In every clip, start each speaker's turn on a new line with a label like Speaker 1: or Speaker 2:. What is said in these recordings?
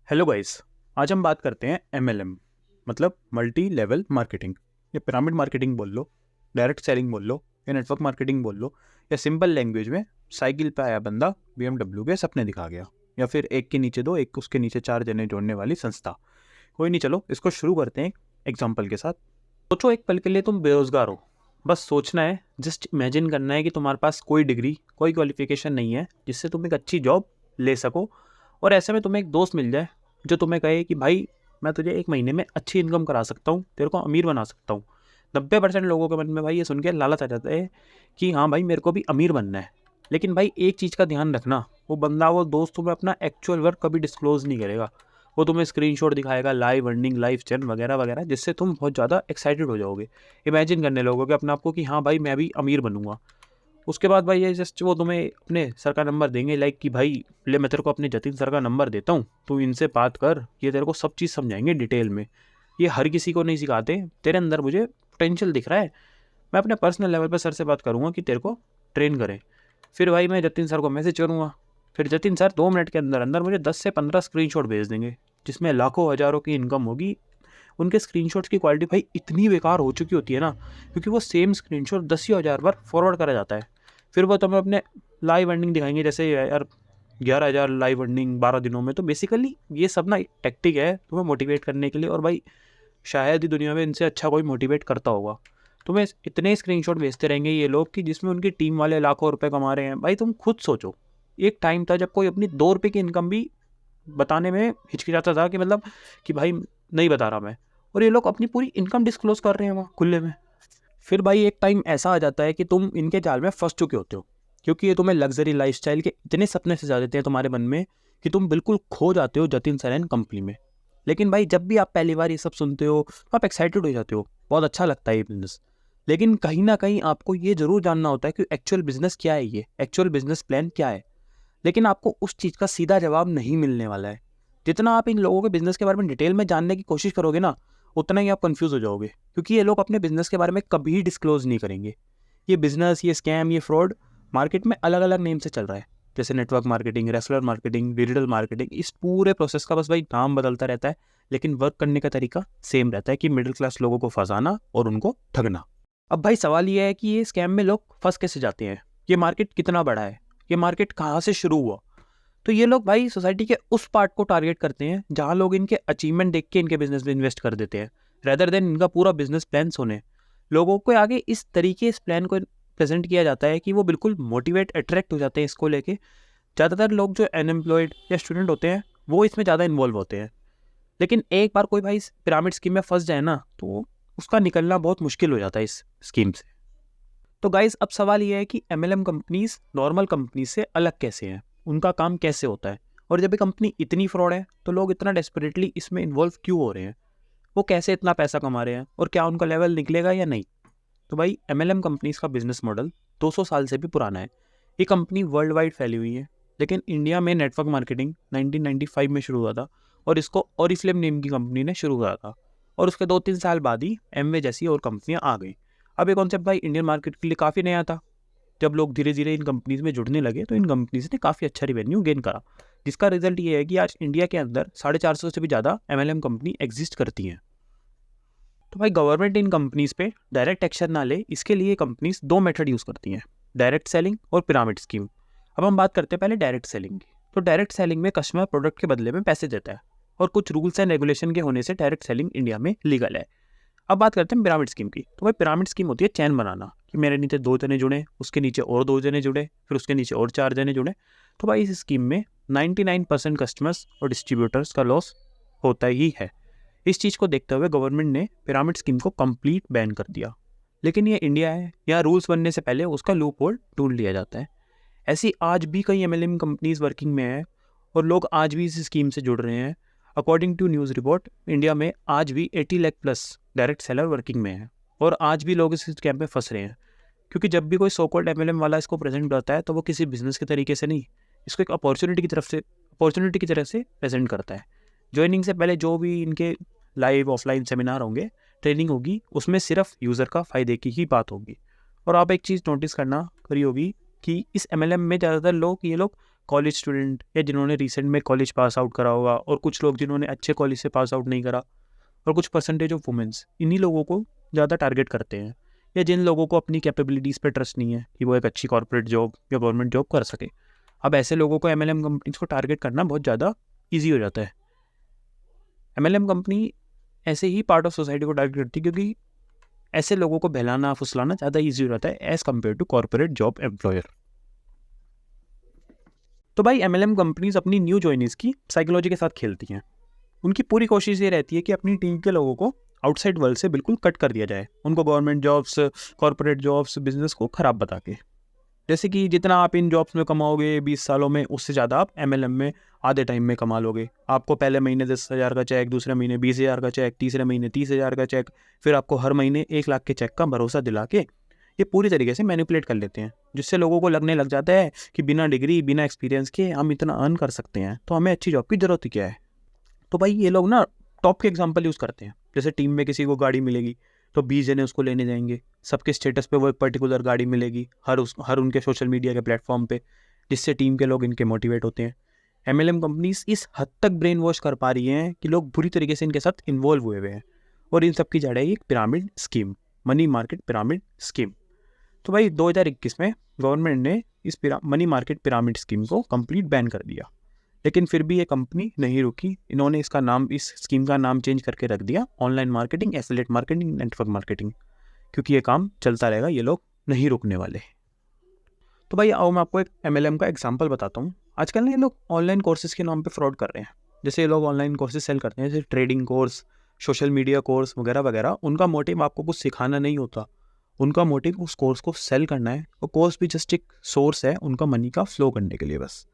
Speaker 1: Hello guys. आज हम बात करते हैं एमएलएम मतलब मल्टी लेवल मार्केटिंग। या पिरामिड मार्केटिंग बोल लो, डायरेक्ट सेलिंग बोल लो, या नेटवर्क मार्केटिंग बोल लो, या सिंपल लैंग्वेज में साइकिल पे आया बंदा BMW के सपने दिखा गया, या फिर एक के नीचे दो, एक उसके नीचे चार जने जोड़ने वाली संस्था। कोई नहीं, चलो इसको शुरू करते हैं एग्जाम्पल के साथ। सोचो एक पल के लिए तुम बेरोजगार हो। बस सोचना है, जस्ट इमेजिन करना है कि तुम्हारे पास कोई डिग्री, कोई क्वालिफिकेशन नहीं है जिससे तुम एक अच्छी जॉब ले सको। और ऐसे में तुम्हें एक दोस्त मिल जाए जो तुम्हें कहे कि भाई मैं तुझे एक महीने में अच्छी इनकम करा सकता हूँ, तेरे को अमीर बना सकता हूँ। 90% लोगों के मन में भाई ये सुन के लालच आ जाता है कि हाँ भाई मेरे को भी अमीर बनना है। लेकिन भाई एक चीज़ का ध्यान रखना, वो बंदा, वो दोस्त तुम्हें अपना एक्चुअल वर्क कभी डिस्क्लोज नहीं करेगा। वो तुम्हें स्क्रीनशॉट दिखाएगा, लाइव अर्निंग, लाइव चैन वगैरह वगैरह, जिससे तुम बहुत ज़्यादा एक्साइटेड हो जाओगे। इमेजिन करने लगोगे अपने आप को कि हाँ भाई मैं भी अमीर बनूंगा। उसके बाद भाई ये जस्ट वो तुम्हें अपने सर का नंबर देंगे, लाइक कि भाई ले मैं तेरे को अपने जतिन सर का नंबर देता हूँ, तू इनसे बात कर, ये तेरे को सब चीज़ समझाएंगे डिटेल में। ये हर किसी को नहीं सिखाते। तेरे अंदर मुझे पोटेंशियल दिख रहा है, मैं अपने पर्सनल लेवल पर सर से बात करूँगा कि तेरे को ट्रेन करें। फिर भाई मैं जतिन सर को मैसेज करूँगा, फिर जतिन सर 2 मिनट के अंदर अंदर मुझे 10 से 15 स्क्रीनशॉट भेज देंगे जिसमें लाखों हज़ारों की इनकम होगी। उनके स्क्रीनशॉट्स की क्वालिटी भाई इतनी बेकार हो चुकी होती है ना, क्योंकि वो सेम स्क्रीनशॉट 10,000 बार फॉरवर्ड करा जाता है। फिर वो तुम्हें अपने लाइव अर्निंग दिखाएंगे, जैसे यार 11,000 लाइव अर्निंग 12 दिनों में। तो बेसिकली ये सब ना टेक्टिक है तुम्हें मोटिवेट करने के लिए, और भाई शायद ही दुनिया में इनसे अच्छा कोई मोटिवेट करता होगा। तुम्हें इतने स्क्रीनशॉट भेजते रहेंगे ये लोग कि जिसमें उनकी टीम वाले लाखों रुपए कमा रहे हैं। भाई तुम खुद सोचो, एक टाइम था जब कोई अपनी 2 रुपये की इनकम भी बताने में हिचकिचाता था कि मतलब कि भाई नहीं बता रहा मैं, और ये लोग अपनी पूरी इनकम डिस्क्लोज कर रहे हैं वहाँ खुले में। फिर भाई एक टाइम ऐसा आ जाता है कि तुम इनके जाल में फंस चुके होते हो, क्योंकि ये तुम्हें लग्जरी लाइफस्टाइल के इतने सपने सजा देते हैं तुम्हारे मन में कि तुम बिल्कुल खो जाते हो जतिन सर कंपनी में। लेकिन भाई जब भी आप पहली बार ये सब सुनते हो तो आप एक्साइटेड हो जाते हो, बहुत अच्छा लगता है ये बिजनेस। लेकिन कहीं ना कहीं आपको ये जरूर जानना होता है कि एक्चुअल बिजनेस क्या है, ये एक्चुअल बिजनेस प्लान क्या है। लेकिन आपको उस चीज़ का सीधा जवाब नहीं मिलने वाला है। जितना आप इन लोगों के बिजनेस के बारे में डिटेल में जानने की कोशिश करोगे ना, उतना ही आप कंफ्यूज हो जाओगे, क्योंकि ये लोग अपने बिजनेस के बारे में कभी डिस्क्लोज नहीं करेंगे। ये बिजनेस, ये स्कैम, ये फ्रॉड मार्केट में अलग अलग नेम से चल रहा है, जैसे network marketing, referral marketing, digital marketing. इस पूरे प्रोसेस का बस भाई नाम बदलता रहता है, लेकिन वर्क करने का तरीका सेम रहता है कि मिडिल क्लास लोगों को फंसाना और उनको ठगना। अब भाई सवाल ये है कि ये स्कैम में लोग फंस कैसे जाते हैं, ये मार्केट कितना बड़ा है, ये मार्केट कहाँ से शुरू हुआ। तो ये लोग भाई सोसाइटी के उस पार्ट को टारगेट करते हैं जहाँ लोग इनके अचीवमेंट देख के इनके बिजनेस में इन्वेस्ट कर देते हैं, रेदर देन इनका पूरा बिजनेस प्लान सुने। लोगों को आगे इस तरीके इस प्लान को प्रेजेंट किया जाता है कि वो बिल्कुल मोटिवेट, अट्रैक्ट हो जाते हैं इसको लेके। ज़्यादातर लोग जो अनएम्प्लॉयड या स्टूडेंट होते हैं वो इसमें ज़्यादा इन्वॉल्व होते हैं। लेकिन एक बार कोई भाई इस पिरामिड स्कीम में फंस जाए ना, तो उसका निकलना बहुत मुश्किल हो जाता है इस स्कीम से। तो गाइज अब सवाल ये है कि MLM कंपनीज नॉर्मल कंपनी से अलग कैसे हैं, उनका काम कैसे होता है, और जब ये कंपनी इतनी फ्रॉड है तो लोग इतना डेस्परेटली इसमें इन्वॉल्व क्यों हो रहे हैं, वो कैसे इतना पैसा कमा रहे हैं, और क्या उनका लेवल निकलेगा या नहीं। तो भाई MLM कंपनीज का बिजनेस मॉडल 200 साल से भी पुराना है। ये कंपनी वर्ल्ड वाइड फैली हुई है, लेकिन इंडिया में नेटवर्क मार्केटिंग 1995 में शुरू हुआ था, और इसको ऑरिफ्लेम नेम की कंपनी ने शुरू करा था। और उसके 2-3 साल बाद ही एमवे जैसी और कंपनियां आ गई। अब ये कॉन्सेप्ट भाई इंडियन मार्केट के लिए काफ़ी नया था। जब लोग धीरे धीरे इन कंपनीज में जुड़ने लगे तो इन कंपनीज ने काफ़ी अच्छा रिवेन्यू गेन करा, जिसका रिजल्ट ये है कि आज इंडिया के अंदर 450 से भी ज़्यादा MLM कंपनी एग्जिस्ट करती हैं। तो भाई गवर्नमेंट इन कंपनीज पे डायरेक्ट एक्शन ना ले, इसके लिए कंपनीज 2 मेथड यूज़ करती हैं, डायरेक्ट सेलिंग और पिरामिड स्कीम। अब हम बात करते हैं पहले डायरेक्ट सेलिंग की। तो डायरेक्ट सेलिंग में कस्टमर प्रोडक्ट के बदले में पैसे देता है, और कुछ रूल्स एंड रेगुलेशन के होने से डायरेक्ट सेलिंग इंडिया में लीगल है। अब बात करते हैं पिरामिड स्कीम की। तो भाई पिरामिड स्कीम होती है चैन बनाना, कि मेरे नीचे 2 जने जुड़े, उसके नीचे और 2 जने जुड़े, फिर उसके नीचे और 4 जने जुड़े। तो भाई इस स्कीम में 99% कस्टमर्स और डिस्ट्रीब्यूटर्स का लॉस होता ही है। इस चीज़ को देखते हुए गवर्नमेंट ने पिरामिड स्कीम को कंप्लीट बैन कर दिया। लेकिन ये इंडिया है, यहाँ रूल्स बनने से पहले उसका लूप होल ढूंढ लिया जाता है। ऐसी आज भी कई MLM कंपनीज वर्किंग में है, और लोग आज भी इस स्कीम से जुड़ रहे हैं। According to news report, India में आज भी 80 lakh plus direct seller working में है, और आज भी लोग इस स्कैम में फंस रहे हैं। क्योंकि जब भी कोई सो कॉल्ड MLM वाला इसको प्रेजेंट करता है तो वो किसी बिजनेस के तरीके से नहीं, इसको एक अपॉर्चुनिटी की तरह से प्रेजेंट करता है। ज्वाइनिंग से पहले जो भी इनके लाइव ऑफलाइन सेमिनार होंगे, ट्रेनिंग होगी, उसमें सिर्फ यूज़र का फ़ायदे की ही बात होगी। और आप एक चीज़ नोटिस करना करी होगी कि इस MLM में ज़्यादातर लोग, ये लोग कॉलेज स्टूडेंट या जिन्होंने रिसेंट में कॉलेज पास आउट करा होगा, और कुछ लोग जिन्होंने अच्छे कॉलेज से पास आउट नहीं करा, और कुछ परसेंटेज ऑफ वुमेंस, इन्हीं लोगों को ज़्यादा टारगेट करते हैं, या जिन लोगों को अपनी कैपेबिलिटीज़ पे ट्रस्ट नहीं है कि वो एक अच्छी कॉर्पोरेट जॉब या गवर्नमेंट जॉब कर सके। अब ऐसे लोगों को MLM कंपनीज को टारगेट करना बहुत ज़्यादा ईजी हो जाता है। MLM कंपनी ऐसे ही पार्ट ऑफ सोसाइटी को टारगेट करती है क्योंकि ऐसे लोगों को बहलाना फुसलाना ज़्यादा ईजी हो जाता है as compare to corporate job employer. तो भाई MLM कंपनीज अपनी न्यू जॉइनीज की साइकोलॉजी के साथ खेलती हैं। उनकी पूरी कोशिश ये रहती है कि अपनी टीम के लोगों को आउटसाइड वर्ल्ड से बिल्कुल कट कर दिया जाए, उनको government jobs, corporate jobs, business को ख़राब बता के। जैसे कि जितना आप इन जॉब्स में कमाओगे 20 सालों में, उससे ज़्यादा आप MLM में आधे टाइम में कमा लोगे। आपको पहले महीने 10,000 का चेक, दूसरे महीने 20,000 का चेक, तीसरे महीने 30,000 का चेक, फिर आपको हर महीने 1 लाख के चेक का भरोसा दिला के ये पूरी तरीके से मैनिपुलेट कर लेते हैं, जिससे लोगों को लगने लग जाता है कि बिना डिग्री, बिना एक्सपीरियंस के हम इतना अर्न कर सकते हैं, तो हमें अच्छी जॉब की ज़रूरत ही क्या है। तो भाई ये लोग ना टॉप के एग्जांपल यूज़ करते हैं। जैसे टीम में किसी को गाड़ी मिलेगी तो 20 जने उसको लेने जाएंगे, सबके स्टेटस पे वो एक पर्टिकुलर गाड़ी मिलेगी हर उनके सोशल मीडिया के प्लेटफॉर्म पे, जिससे टीम के लोग इनके मोटिवेट होते हैं। MLM कंपनीज इस हद तक ब्रेन वॉश कर पा रही हैं कि लोग बुरी तरीके से इनके साथ इन्वॉल्व हुए हुए हैं, और इन सब की जड़ है एक pyramid scheme, money market pyramid scheme. तो भाई 2021 में गवर्नमेंट ने इस मनी मार्केट पिरामिड स्कीम को कंप्लीट बैन कर दिया, लेकिन फिर भी ये कंपनी नहीं रुकी। इन्होंने इस स्कीम का नाम चेंज करके रख दिया online marketing, affiliate marketing, network marketing, क्योंकि ये काम चलता रहेगा, ये लोग नहीं रुकने वाले। तो भाई आओ मैं आपको एक MLM का एग्जांपल बताता हूँ। आजकल ना ये लोग ऑनलाइन कोर्सेज के नाम पे फ्रॉड कर रहे हैं। जैसे ये लोग ऑनलाइन कोर्सेज सेल करते हैं, जैसे trading course, social media course वगैरह वगैरह। उनका मोटिव आपको कुछ सिखाना नहीं होता, उनका मोटिव उस कोर्स को सेल करना है। और कोर्स भी जस्ट एक सोर्स है उनका मनी का फ्लो करने के लिए बस।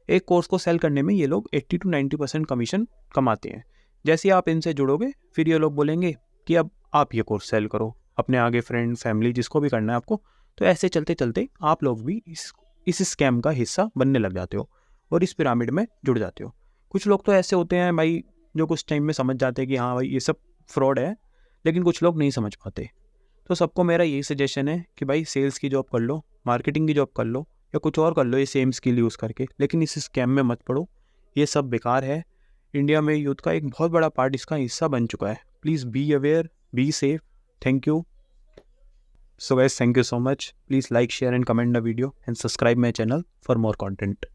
Speaker 1: एक कोर्स को सेल करने में ये लोग 80 to 90% कमीशन कमाते हैं। जैसे ही आप इनसे जुड़ोगे, फिर ये लोग बोलेंगे कि अब आप ये कोर्स सेल करो अपने आगे फ्रेंड, फैमिली, जिसको भी करना है आपको। तो ऐसे चलते चलते आप लोग भी इस स्कैम का हिस्सा बनने लग जाते हो और इस पिरामिड में जुड़ जाते हो। कुछ लोग तो ऐसे होते हैं भाई जो कुछ टाइम में समझ जाते हैं कि हाँ भाई ये सब फ्रॉड है, लेकिन कुछ लोग नहीं समझ पाते। तो सबको मेरा यही सजेशन है कि भाई सेल्स की जॉब कर लो, मार्केटिंग की जॉब कर लो, या कुछ और कर लो ये सेम स्किल यूज़ करके, लेकिन इस स्कैम में मत पड़ो। ये सब बेकार है। इंडिया में यूथ का एक बहुत बड़ा पार्ट इसका हिस्सा बन चुका है। Please be aware, be safe. Thank you. So guys, thank you so much. Please like, share and comment the video and subscribe my channel for more content.